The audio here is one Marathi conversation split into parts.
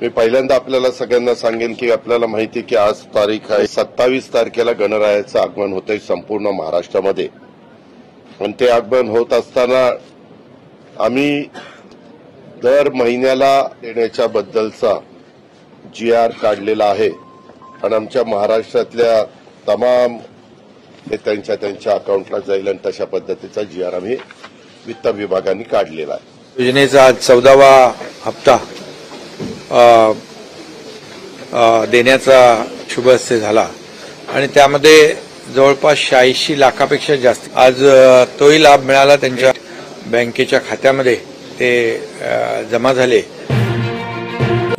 मी पहिल्यांदा आपल्याला सगळ्यांना सांगेन की आपल्याला माहिती आहे की आज तारीख आहे 27 तारखेला गणरायाचं आगमन होतंय संपूर्ण महाराष्ट्रामध्ये. आणि ते आगमन होत असताना आम्ही दर महिन्याला देण्याच्या बद्दलचा GR काढलेला आहे आणि आमच्या महाराष्ट्रातल्या तमाम त्यांच्या अकाउंटला जाईल आणि तशा पद्धतीचा GR आम्ही वित्त विभागाने काढलेला आहे. योजनेचा आज 14वा हप्ता देण्याचा शुभहस्त झाला आणि त्यामध्ये जवळपास 86 लाखापेक्षा जास्त आज तोही लाभ मिळाला. त्यांच्या बँकेच्या खात्यामध्ये ते जमा झाले.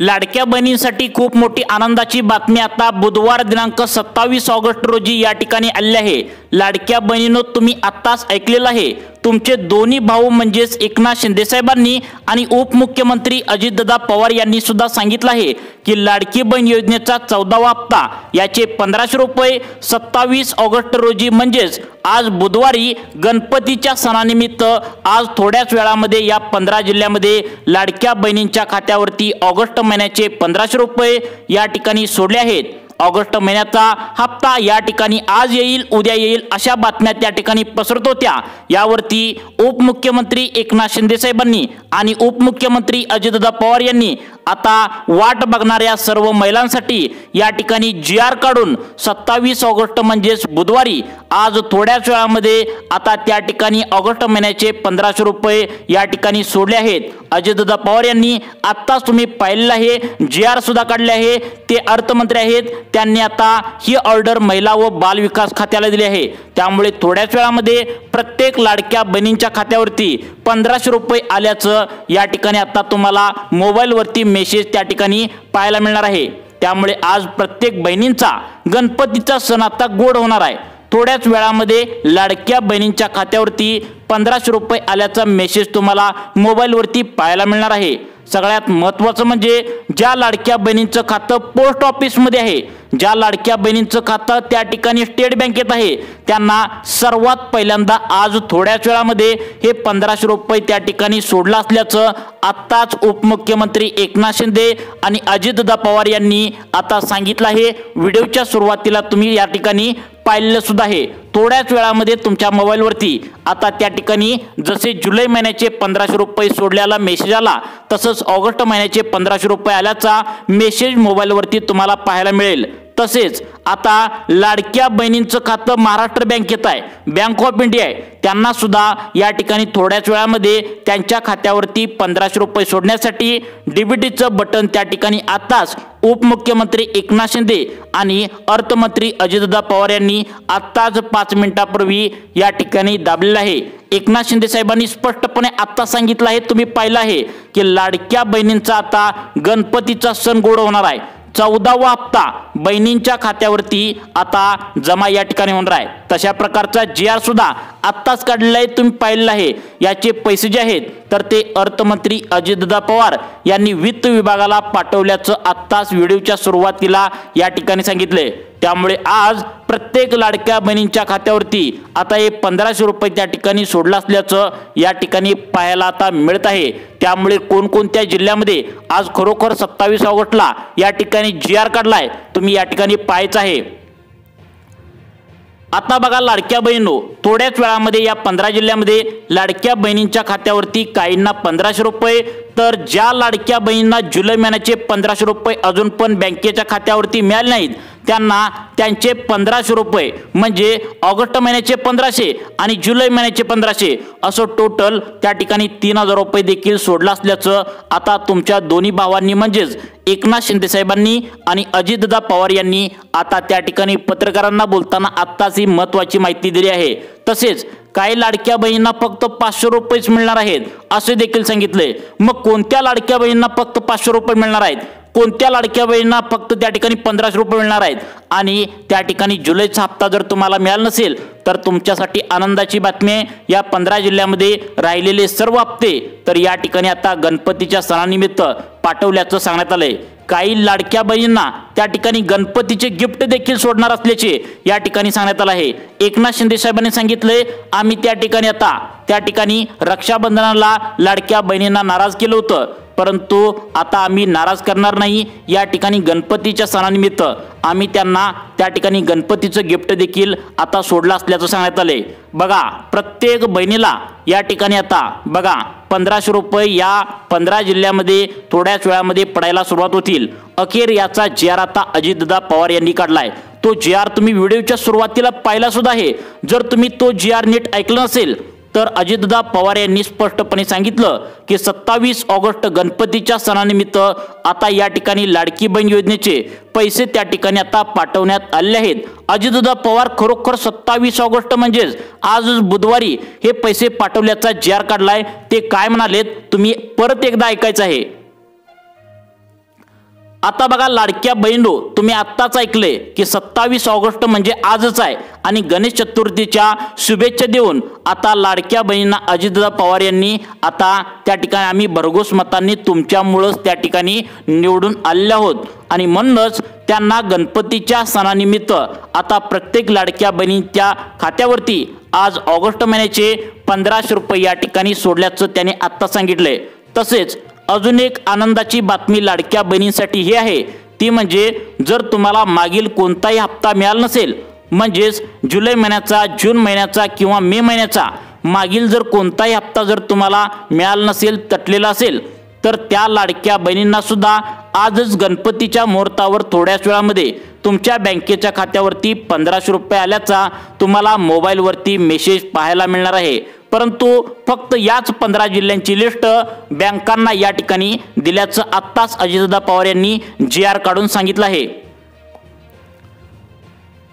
लाडक्या बहिणींसाठी खूप मोठी आनंदाची बातमी आता बुधवार दिनांक 27 ऑगस्ट रोजी या ठिकाणी आली आहे. लाडक्या बहिणींनो, तुम्ही आत्ताच ऐकलेलं आहे, तुमचे दोन्ही भाऊ म्हणजेच एकनाथ शिंदे साहेबांनी आणि उपमुख्यमंत्री अजितदादा पवार यांनी सुद्धा सांगितलं आहे की लाडकी बहीण योजनेचा 14वा हप्ता याचे 1500 रुपये 27 ऑगस्ट रोजी म्हणजेच आज बुधवारी गणपतीच्या सणानिमित्त आज थोड्याच वेळामध्ये या 15 जिल्ह्यामध्ये लाडक्या बहिणींच्या खात्यावरती ऑगस्ट महिन्याचे 1500 रुपये या ठिकाणी सोडले आहेत. ऑगस्ट महिन्याचा हप्ता या ठिकाणी आज येईल, उद्या येईल अशा बातम्या त्या ठिकाणी पसरत होत्या. यावरती उपमुख्यमंत्री एकनाथ शिंदे साहेबांनी आणि उपमुख्यमंत्री अजितदादा पवार यांनी आता वाट बघणाऱ्या सर्व महिलांसाठी या ठिकाणी GR काढून 27 ऑगस्ट म्हणजेच बुधवारी आज थोड्याच वेळामध्ये आता त्या ठिकाणी ऑगस्ट महिन्याचे 1500 रुपये या ठिकाणी सोडले आहेत. अजितदादा पवार यांनी आत्ताच तुम्ही पाहिलेलं आहे, GR सुद्धा काढले आहे. ते अर्थमंत्री आहेत, त्यांनी आता ही ऑर्डर महिला व बाल विकास खात्याला दिली आहे. त्यामुळे थोड्याच वेळामध्ये प्रत्येक लाडक्या बहिणींच्या खात्यावरती 1500 रुपये आल्याचं या ठिकाणी आता तुम्हाला मोबाईलवरती मेसेज त्या ठिकाणी पाहायला मिळणार आहे. त्यामुळे आज प्रत्येक बहिणींचा गणपतीचा सण आता गोड होणार आहे. थोड्याच वेळामध्ये लाडक्या बहिणींच्या खात्यावरती 1500 रुपये आल्याचा मेसेज तुम्हाला मोबाईलवरती पाहायला मिळणार आहे. सगळ्यात महत्त्वाचं म्हणजे ज्या लाडक्या बहिणींचं खातं पोस्ट ऑफिसमध्ये आहे, ज्या लाडक्या बहिणींचं खातं त्या ठिकाणी स्टेट बँकेत आहे, त्यांना सर्वात पहिल्यांदा आज थोड्याच वेळामध्ये हे 1500 रुपये त्या ठिकाणी सोडलं असल्याचं आत्ताच उपमुख्यमंत्री एकनाथ शिंदे आणि अजितदादा पवार यांनी आता सांगितलं आहे. व्हिडिओच्या सुरुवातीला तुम्ही या ठिकाणी पाहिलेलं सुद्धा आहे. थोड्याच वेळामध्ये तुमच्या मोबाईलवरती आता त्या ठिकाणी जसे जुलै महिन्याचे 1500 रुपये सोडल्याला मेसेज आला, तसंच ऑगस्ट महिन्याचे 1500 रुपये आल्याचा मेसेज मोबाईलवरती तुम्हाला पाहायला मिळेल. तसेच आता लाडक्या बहिणींचं खातं महाराष्ट्र बँकेत आहे, बँक ऑफ इंडिया आहे, त्यांना सुद्धा या ठिकाणी थोड्याच वेळामध्ये त्यांच्या खात्यावरती 1500 रुपये सोडण्यासाठी DBTचं बटन त्या ठिकाणी आताच उपमुख्यमंत्री एकनाथ शिंदे आणि अर्थमंत्री अजितदादा पवार यांनी आत्ताच 5 मिनिटापूर्वी या ठिकाणी दाबलेलं आहे. एकनाथ शिंदे साहेबांनी स्पष्टपणे आत्ता सांगितलं आहे, तुम्ही पाहिलं आहे की लाडक्या बहिणींचा आता गणपतीचा सण गोड होणार आहे. 14वा हप्ता बहिणींच्या खात्यावरती आता जमा या ठिकाणी होणार आहे. तशा प्रकारचा GR सुद्धा आत्ताच काढलेला आहे, तुम्ही पाहिलेला आहे. याचे पैसे जे आहेत तर ते अर्थमंत्री अजितदादा पवार यांनी वित्त विभागाला पाठवल्याचं आत्ताच व्हिडिओच्या सुरुवातीला या ठिकाणी सांगितले. त्यामुळे आज प्रत्येक लाडक्या बहिणींच्या खात्यावरती आता हे 1500 रुपये त्या ठिकाणी सोडलं असल्याचं या ठिकाणी पाहायला आता मिळत आहे. त्यामुळे कोणकोणत्या जिल्ह्यामध्ये आज खरोखर 27 ऑगस्टला या ठिकाणी GR काढलाय तुम्ही या ठिकाणी पाहायचं आहे. आता बघा लाडक्या बहिणींनो, थोड्याच वेळामध्ये या 15 जिल्ह्यामध्ये लाडक्या बहिणींच्या खात्यावरती काहींना 1500 रुपये, तर ज्या लाडक्या बहिणींना जुलै महिन्याचे 1500 रुपये अजून पण बँकेच्या खात्यावरती मिळाले नाहीत त्यांना त्यांचे 1500 रुपये म्हणजे ऑगस्ट महिन्याचे 1500 आणि जुलै महिन्याचे 1500 असं टोटल त्या ठिकाणी 3000 रुपये देखील सोडलं असल्याचं आता तुमच्या दोन्ही भावांनी म्हणजेच एकनाथ शिंदे साहेबांनी आणि अजितदादा पवार यांनी आता त्या ठिकाणी पत्रकारांना बोलताना आत्ताच ही महत्त्वाची माहिती दिली आहे. तसेच काही लाडक्या बहिणींना फक्त 500 रुपयेच मिळणार आहेत असे देखील सांगितले. मग कोणत्या लाडक्या बहिणींना फक्त 500 रुपये मिळणार आहेत, कोणत्या लाडक्या बहिणींना फक्त त्या ठिकाणी 1500 रुपये मिळणार आहेत आणि त्या ठिकाणी जुलैचा हप्ता जर तुम्हाला मिळाला नसेल तर तुमच्यासाठी आनंदाची बातमी आहे. या 15 जिल्ह्यामध्ये राहिलेले सर्व हप्ते तर या ठिकाणी आता गणपतीच्या सणानिमित्त पाठवल्याचं सांगण्यात आलंय। काही लाडक्या बहिणींना त्या ठिकाणी गणपतीचे गिफ्ट देखील सोडणार असल्याचे या ठिकाणी सांगण्यात आलं आहे। एकनाथ शिंदे साहेबांनी सांगितलंय, आम्ही त्या ठिकाणी रक्षाबंधनाला लाडक्या बहिणींना नाराज केलं होतं, परंतु आता आम्ही नाराज करणार नाही। या ठिकाणी गणपतीच्या सणानिमित्त आम्ही त्यांना त्या ठिकाणी गणपतीचं गिफ्ट देखील आता सोडलं असल्याचं सांगण्यात आले। बघा, प्रत्येक बहिणीला या ठिकाणी आता बघा 1500 रुपये या 15 जिल्ह्यामध्ये थोड्याच वेळामध्ये पडायला सुरुवात होतील। अखेर याचा GR आता अजितदादा पवार यांनी काढलाय। तो GR तुम्ही व्हिडिओच्या सुरुवातीला पाहिला सुद्धा आहे। जर तुम्ही तो GR नीट ऐकलं नसेल तर अजितदादा पवार यांनी स्पष्टपणे सांगितलं की 27 ऑगस्ट गणपतीच्या सणानिमित्त आता या ठिकाणी लाडकी बहीण योजनेचे पैसे त्या ठिकाणी आता पाठवण्यात आले आहेत। अजितदादा पवार खरोखर 27 ऑगस्ट म्हणजेच आज बुधवारी हे पैसे पाठवल्याचा GR काढलाय। ते काय म्हणालेत तुम्ही परत एकदा ऐकायचं आहे। आता बघा लाडक्या बहिणो, तुम्ही आत्ताच ऐकले की 27 ऑगस्ट म्हणजे आजच आहे आणि गणेश चतुर्थीच्या शुभेच्छा देऊन आता लाडक्या बहिणींना अजितदादा पवार यांनी आता त्या ठिकाणी आम्ही भरघोस मतांनी तुमच्यामुळेच त्या ठिकाणी निवडून आलेले आहोत आणि म्हणूनच त्यांना गणपतीच्या सणानिमित्त आता प्रत्येक लाडक्या बहिणींच्या खात्यावरती आज ऑगस्ट महिन्याचे 1500 रुपये या ठिकाणी सोडल्याचं त्याने आत्ता सांगितलंय। तसेच अजून एक आनंदाची बातमी लाडक्या बहिणींसाठी ही आहे, ती म्हणजे जर तुम्हाला मागील कोणताही हप्ता मिळाला नसेल, म्हणजेच जुलै महिन्याचा, जून महिन्याचा किंवा मे महिन्याचा मागील जर कोणताही हप्ता जर तुम्हाला मिळाला नसेल, तटलेला असेल, तर त्या लाडक्या बहिणींना सुद्धा आजच गणपतीच्या मुहूर्तावर थोड्याच वेळामध्ये तुमच्या बँकेच्या खात्यावरती 1500 रुपये आल्याचा तुम्हाला मोबाईलवरती मेसेज पाहायला मिळणार आहे। परंतु फक्त याच 15 जिल्ह्यांची लिस्ट बँकांना या ठिकाणी दिल्याचं आत्ताच अजितदादा पवार यांनी GR काढून सांगितलं आहे।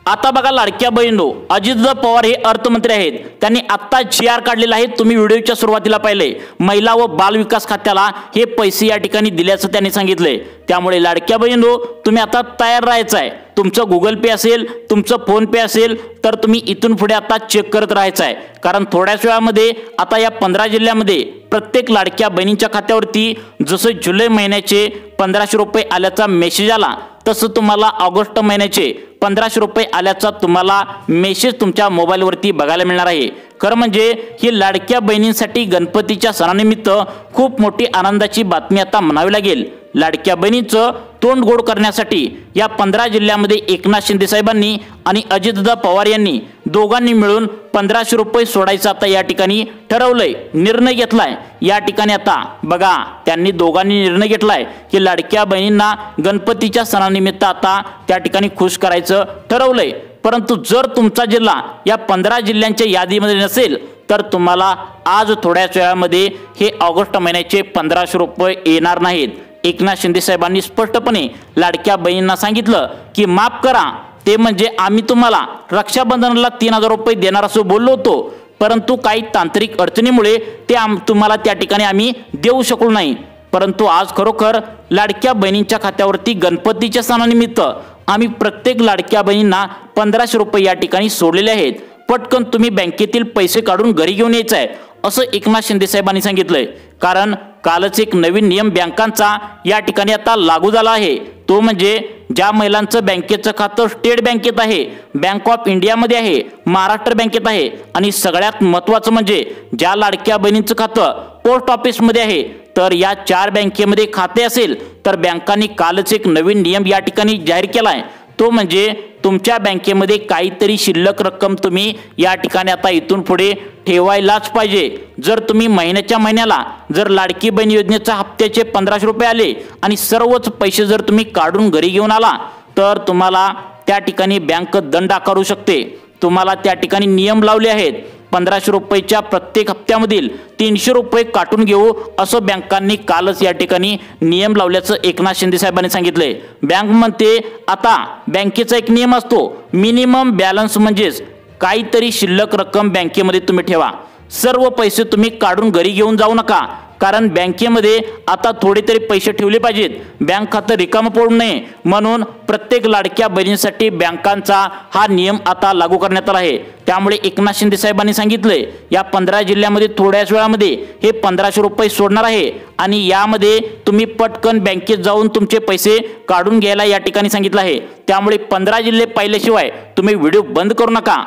आता बघा लाडक्या बहिणो, अजितदादा पवार हे अर्थमंत्री आहेत, त्यांनी आत्ता GR काढलेला आहे। तुम्ही व्हिडिओच्या सुरुवातीला पाहिले, महिला व बाल विकास खात्याला हे पैसे या ठिकाणी दिल्याचं त्यांनी सांगितलंय। त्यामुळे लाडक्या बहिणो, तुम्ही आता तयार राहायचं आहे। तुमचं गुगल पे असेल, तुमचं फोन पे असेल तर तुम्ही इथून पुढे आता चेक करत राहायचं आहे, कारण थोड्याच वेळामध्ये आता या 15 जिल्ह्यामध्ये प्रत्येक लाडक्या बहिणींच्या खात्यावरती जसं जुलै महिन्याचे 1500 रुपये आल्याचा मेसेज आला, तसं तुम्हाला ऑगस्ट महिन्याचे 1500 रुपये आल्याचा तुम्हाला मेसेज तुमच्या मोबाईलवरती बघायला मिळणार आहे। खरं म्हणजे ही लाडक्या बहिणींसाठी गणपतीच्या सणानिमित्त खूप मोठी आनंदाची बातमी आता म्हणावी लागेल। लाडक्या बहिणींचं तोंड गोड करण्यासाठी या 15 जिल्ह्यामध्ये एकनाथ शिंदे साहेबांनी आणि अजितदादा पवार यांनी दोघांनी मिळून 1500 रुपये सोडायचं आता या ठिकाणी ठरवलंय, निर्णय घेतलाय। या ठिकाणी आता बघा, त्यांनी दोघांनी निर्णय घेतलाय की लाडक्या बहिणींना गणपतीच्या सणानिमित्त आता त्या ठिकाणी खुश करायचं ठरवलंय। परंतु जर तुमचा जिल्हा या 15 जिल्ह्यांच्या यादीमध्ये नसेल तर तुम्हाला आज थोड्याच वेळामध्ये हे ऑगस्ट महिन्याचे 1500 रुपये येणार नाहीत। एकनाथ शिंदे साहेबांनी स्पष्टपणे लाडक्या बहिणींना सांगितलं की माफ करा, ते म्हणजे आम्ही तुम्हाला रक्षाबंधनाला 3000 रुपये देणार असं बोललो होतो, परंतु काही तांत्रिक अडचणीमुळे ते तुम्हाला त्या ठिकाणी आम्ही देऊ शकलो नाही। परंतु आज खरोखर लाडक्या बहिणींच्या खात्यावरती गणपतीच्या सणानिमित्त आम्ही प्रत्येक लाडक्या बहिणींना 1500 रुपये या ठिकाणी सोडलेले आहेत। पटकन तुम्ही बँकेतील पैसे काढून घरी घेऊन यायचं आहे असं एकनाथ शिंदे साहेबांनी सांगितलंय। कारण कालच एक नवीन नियम बँकांचा या ठिकाणी आता लागू झाला आहे, तो म्हणजे ज्या महिलांचं बँकेचं खातं स्टेट बँकेत आहे, बँक ऑफ इंडियामध्ये आहे, महाराष्ट्र बँकेत आहे आणि सगळ्यात महत्त्वाचं म्हणजे ज्या लाडक्या बहिणींचं खातं पोस्ट ऑफिसमध्ये आहे, तर या 4 बँकेमध्ये खाते असेल तर बँकांनी कालच एक नवीन नियम या ठिकाणी जाहीर केला आहे, तो म्हणजे तुमच्या बँकेमध्ये काहीतरी शिल्लक रक्कम तुम्ही या ठिकाणी आता इथून पुढे ठेवायलाच पाहिजे। जर तुम्ही महिन्याच्या महिन्याला जर लाडकी बहीण योजनेच्या हप्त्याचे 1500 रुपये आले आणि सर्वच पैसे जर तुम्ही काढून घरी घेऊन आला तर तुम्हाला त्या ठिकाणी बँक दंड आकारू शकते। तुम्हाला त्या ठिकाणी नियम लावले आहेत, 1500 रुपयाच्या प्रत्येक हप्त्यामधील 300 रुपये काटून घेऊ असं बँकांनी कालच या ठिकाणी नियम लावल्याचं एकनाथ शिंदे साहेबांनी सांगितलंय। बँक म्हणते आता बँकेचा एक नियम असतो, मिनिमम बॅलन्स म्हणजेच काहीतरी शिल्लक रक्कम बँकेमध्ये तुम्ही ठेवा, सर्व पैसे तुम्ही काढून घरी घेऊन जाऊ नका, कारण बँकेमध्ये आता थोडे तरी पैसे ठेवले पाहिजेत, बँक खातं रिकामं पडू नये म्हणून प्रत्येक लाडक्या बहिणींसाठी बँकांचा हा नियम आता लागू करण्यात आला आहे। त्यामुळे एकनाथ शिंदे साहेबांनी सांगितलंय या 15 जिल्ह्यामध्ये थोड्याच वेळामध्ये हे 1500 रुपये सोडणार आहे आणि यामध्ये तुम्ही पटकन बँकेत जाऊन तुमचे पैसे काढून घ्यायला या ठिकाणी सांगितलं आहे। त्यामुळे 15 जिल्हे पाहिल्याशिवाय तुम्ही व्हिडिओ बंद करू नका।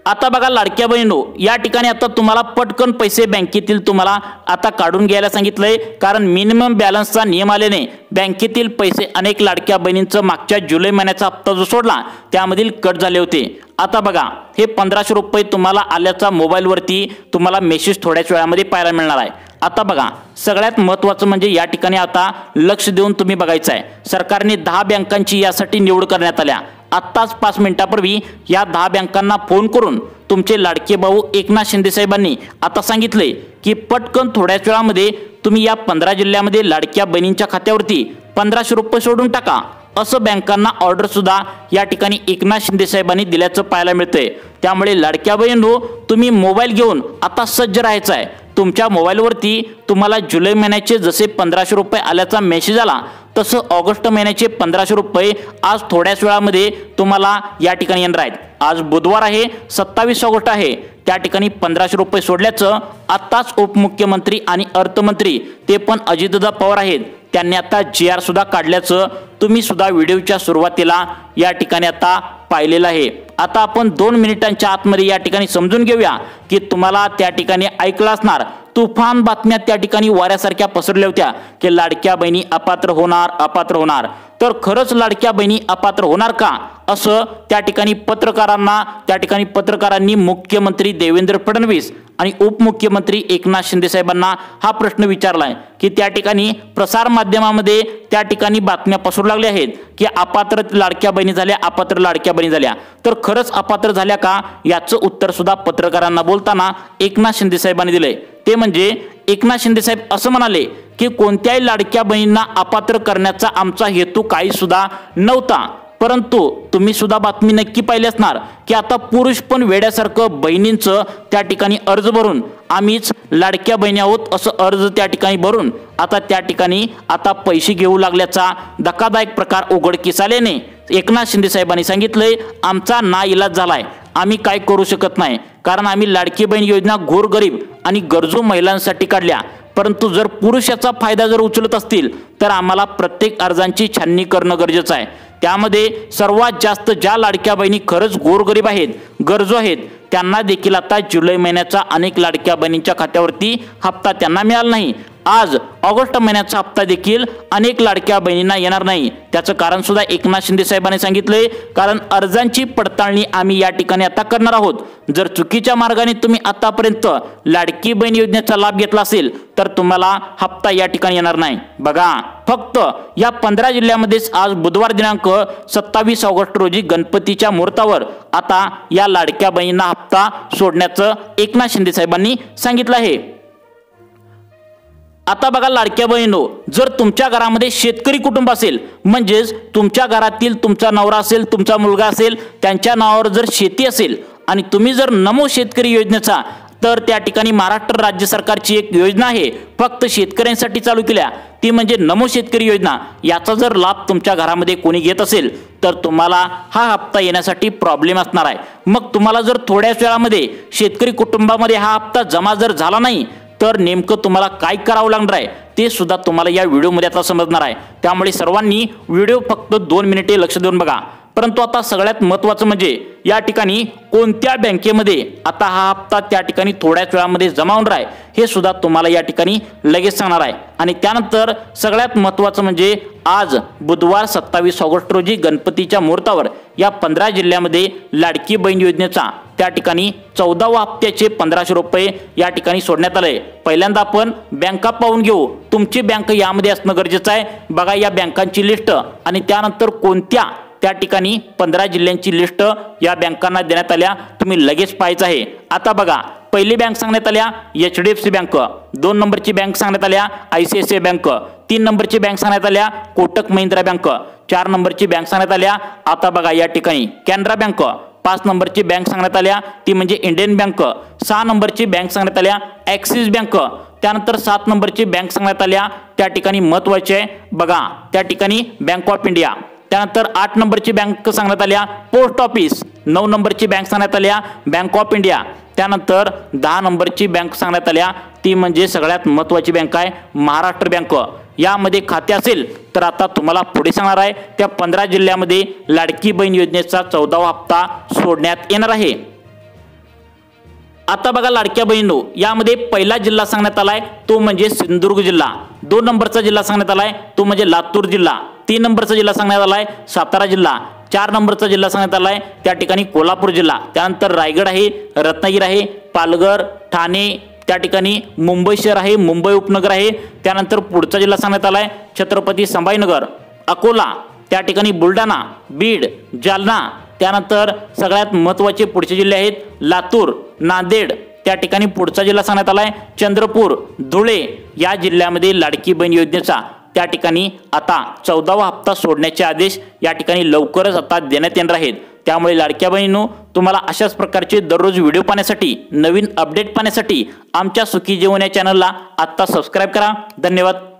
आता बघा लाडक्या बहिणींनो, या ठिकाणी आता तुम्हाला पटकन पैसे बँकेतील तुम्हाला आता काढून घ्यायला सांगितलंय, कारण मिनिमम बॅलन्सचा नियम आल्याने बँकेतील पैसे अनेक लाडक्या बहिणींचं मागच्या जुलै महिन्याचा हप्ता जो सोडला त्यामधील कट झाले होते। आता बघा हे 1500 रुपये तुम्हाला आल्याचा मोबाईलवरती तुम्हाला मेसेज थोड्याच वेळामध्ये पाहायला मिळणार आहे। आता बघा सगळ्यात महत्त्वाचं म्हणजे या ठिकाणी आता लक्ष देऊन तुम्ही बघायचं आहे, सरकारने 10 बँकांची यासाठी निवड करण्यात आल्या। आत्ताच 5 मिनिटापूर्वी या 10 बँकांना फोन करून तुमचे लाडके भाऊ एकनाथ शिंदे साहेबांनी आता सांगितले की पटकन थोड्याच वेळामध्ये तुम्ही या 15 जिल्ह्यामध्ये लाडक्या बहिणींच्या खात्यावरती 1500 रुपये सोडून टाका, असं बँकांना ऑर्डर सुद्धा या ठिकाणी एकनाथ शिंदे साहेबांनी दिल्याचं पाहायला मिळतंय। त्यामुळे लाडक्या बहिणींनो, तुम्ही मोबाईल घेऊन आता सज्ज राहायचं आहे। तुमच्या मोबाईलवरती तुम्हाला जुलै महिन्याचे जसे 1500 रुपये आल्याचा मेसेज आला तसं ऑगस्ट महिन्याचे 1500 रुपये आज थोड्याच वेळामध्ये तुम्हाला या ठिकाणी येणार आहेत। आज बुधवार आहे, 27 ऑगस्ट आहे। त्या ठिकाणी 1500 रुपये सोडल्याचं आत्ताच उपमुख्यमंत्री आणि अर्थमंत्री ते पण अजितदादा पवार आहेत त्यांनी आता GR सुद्धा काढल्याचं तुम्ही सुद्धा व्हिडिओच्या सुरुवातीला या ठिकाणी आता पाहिलेलं आहे। आता आपण 2 मिनिटांच्या आतमध्ये या ठिकाणी समजून घेऊया की तुम्हाला त्या ठिकाणी ऐकलं असणार तुफान बातम्या त्या ठिकाणी वाऱ्यासारख्या पसरल्या होत्या की लाडक्या बहिणी अपात्र होणार। तर खरंच लाडक्या बहिणी अपात्र होणार का, असं त्या ठिकाणी पत्रकारांनी मुख्यमंत्री देवेंद्र फडणवीस आणि उपमुख्यमंत्री एकनाथ शिंदे साहेबांना हा प्रश्न विचारलाय की त्या ठिकाणी प्रसार माध्यमामध्ये त्या ठिकाणी बातम्या पसरू लागल्या आहेत की अपात्र लाडक्या बहिणी झाल्या, तर खरंच अपात्र झाल्या का, याचं उत्तर सुद्धा पत्रकारांना बोलताना एकनाथ शिंदे साहेबांनी दिलंय। ते म्हणजे एकनाथ शिंदे साहेब असं म्हणाले की कोणत्याही लाडक्या बहिणींना अपात्र करण्याचा आमचा हेतू काही सुद्धा नव्हता, परंतु तुम्ही सुद्धा बातमी नक्की पाहिली असणार की आता पुरुष पण वेड्यासारखं बहिणींचं त्या ठिकाणी अर्ज भरून आम्हीच लाडक्या बहिणी आहोत असं अर्ज त्या ठिकाणी भरून आता त्या ठिकाणी आता पैसे घेऊ लागल्याचा धक्कादायक प्रकार उघडकीस आल्याने एकनाथ शिंदे साहेबांनी सांगितलंय आमचा नाइलाज झालाय, आम्ही काय करू शकत नाही, कारण आम्ही लाडकी बहीण योजना गोरगरीब आणि गरजू महिलांसाठी काढल्या, परंतु जर पुरुष याचा फायदा जर उचलत असतील तर आम्हाला प्रत्येक अर्जांची छाननी करणं गरजेचं आहे। त्यामध्ये सर्वात जास्त ज्या लाडक्या बहिणी खरंच गोरगरीब आहेत, गरजू आहेत, त्यांना देखील आता जुलै महिन्याचा अनेक लाडक्या बहिणींच्या खात्यावरती हप्ता त्यांना मिळाला नाही। आज ऑगस्ट महिन्याचा हप्ता देखील अनेक लाडक्या बहिणींना येणार नाही। त्याचं कारण सुद्धा एकनाथ शिंदे साहेबांनी सांगितलंय, कारण अर्जांची पडताळणी आम्ही या ठिकाणी आता करणार आहोत। जर चुकीच्या मार्गाने तुम्ही आतापर्यंत लाडकी बहीण योजनेचा लाभ घेतला असेल तर तुम्हाला हप्ता या ठिकाणी येणार नाही। बघा फक्त या 15 जिल्ह्यामध्येच आज बुधवार दिनांक 27 ऑगस्ट रोजी गणपतीच्या मुहूर्तावर आता या लाडक्या बहिणींना हप्ता सोडण्याचं एकनाथ शिंदे साहेबांनी सांगितलं आहे। आता बघा लाडक्या बहिणींनो, जर तुमच्या घरामध्ये शेतकरी कुटुंब असेल, म्हणजेच तुमच्या घरातील तुमचा नवरा असेल, तुमचा मुलगा असेल, त्यांच्या नावावर जर शेती असेल आणि तुम्ही जर नमो शेतकरी योजनेचा, तर त्या ठिकाणी महाराष्ट्र राज्य सरकारची एक योजना आहे फक्त शेतकऱ्यांसाठी चालू केल्या, ती म्हणजे नमो शेतकरी योजना। याचा जर लाभ तुमच्या घरामध्ये कोणी घेत असेल तर तुम्हाला हा हप्ता येण्यासाठी प्रॉब्लेम असणार आहे। मग तुम्हाला जर थोड्याच वेळामध्ये शेतकरी कुटुंबामध्ये हा हप्ता जमा जर झाला नाही तर नेमकं तुम्हाला काय करावं लागणार आहे ते सुद्धा तुम्हाला या व्हिडिओमध्ये आता समजणार आहे। त्यामुळे सर्वांनी व्हिडिओ फक्त 2 मिनिटे लक्ष देऊन बघा। परंतु आता सगळ्यात महत्त्वाचं म्हणजे या ठिकाणी कोणत्या बँकेमध्ये आता हा हप्ता त्या ठिकाणी थोड्याच वेळामध्ये जमा होणार आहे हे सुद्धा तुम्हाला या ठिकाणी लगेच सांगणार आहे। आणि त्यानंतर सगळ्यात महत्त्वाचं म्हणजे आज बुधवार 27 ऑगस्ट रोजी गणपतीच्या मुहूर्तावर या 15 जिल्ह्यामध्ये लाडकी बहीण योजनेचा त्या ठिकाणी 14व्या हप्त्याचे 1500 रुपये या ठिकाणी सोडण्यात आले। पहिल्यांदा आपण बँका पाहून घेऊ, तुमची बँक यामध्ये असणं गरजेचं आहे। बघा या बँकांची लिस्ट आणि त्यानंतर कोणत्या त्या ठिकाणी 15 जिल्ह्यांची लिस्ट या बँकांना देण्यात आल्या तुम्ही लगेच पाहायचं आहे। आता बघा पहिली बँक सांगण्यात आल्या HDFC बँक, 2 नंबरची बँक सांगण्यात आल्या ICICI बँक, 3 नंबरची बँक सांगण्यात आल्या कोटक महिंद्रा बँक, 4 नंबरची बँक सांगण्यात आल्या आता बघा या ठिकाणी कॅनरा बँक, 5 नंबरची बँक सांगण्यात आल्या ती म्हणजे इंडियन बँक, 6 नंबरची बँक सांगण्यात आल्या ॲक्सिस बँक, त्यानंतर 7 नंबरची बँक सांगण्यात आल्या त्या ठिकाणी महत्त्वाचे आहे बघा त्या ठिकाणी बँक ऑफ इंडिया, त्यानंतर 8 नंबरची बँक सांगण्यात आल्या पोस्ट ऑफिस, 9 नंबरची बँक सांगण्यात आल्या बँक ऑफ इंडिया, त्यानंतर 10 नंबरची बँक सांगण्यात आल्या ती म्हणजे सगळ्यात महत्त्वाची बँक आहे महाराष्ट्र बँक। यामध्ये खाते असेल तर आता तुम्हाला पुढे सांगणार आहे त्या 15 जिल्ह्यामध्ये लाडकी बहीण योजनेचा 14वा हप्ता सोडण्यात येणार आहे। आता बघा लाडक्या बहिणींनो, यामध्ये पहिला जिल्हा सांगण्यात आलाय तो म्हणजे सिंधुदुर्ग जिल्हा, 2 नंबरचा जिल्हा सांगण्यात आलाय तो म्हणजे लातूर जिल्हा, 3 नंबरचा जिल्हा सांगण्यात आलाय सातारा जिल्हा, 4 नंबरचा जिल्हा सांगण्यात आलाय त्या ठिकाणी कोल्हापूर जिल्हा, त्यानंतर रायगड आहे, रत्नागिरी आहे, पालघर, ठाणे, त्या ठिकाणी मुंबई शहर आहे, मुंबई उपनगर आहे, त्यानंतर पुढचा जिल्हा सांगण्यात आलाय छत्रपती संभाजीनगर, अकोला, त्या ठिकाणी बुलढाणा, बीड, जालना, त्यानंतर सगळ्यात महत्त्वाचे पुढचे जिल्हे आहेत लातूर, नांदेड, त्या ठिकाणी पुढचा जिल्हा सांगण्यात आलाय चंद्रपूर, धुळे। या जिल्ह्यामध्ये लाडकी बहीण योजनेचा त्या ठिकाणी आता 14वा हप्ता सोडण्याचे आदेश या ठिकाणी लवकरच आता देण्यात येणार आहेत। त्यामुळे लाडक्या बहिणींनो, तुम्हाला अशाच प्रकारचे दररोज व्हिडिओ पाहण्यासाठी, नवीन अपडेट पाहण्यासाठी आमच्या सुखी जीवन या चॅनलला आत्ता सबस्क्राईब करा। धन्यवाद।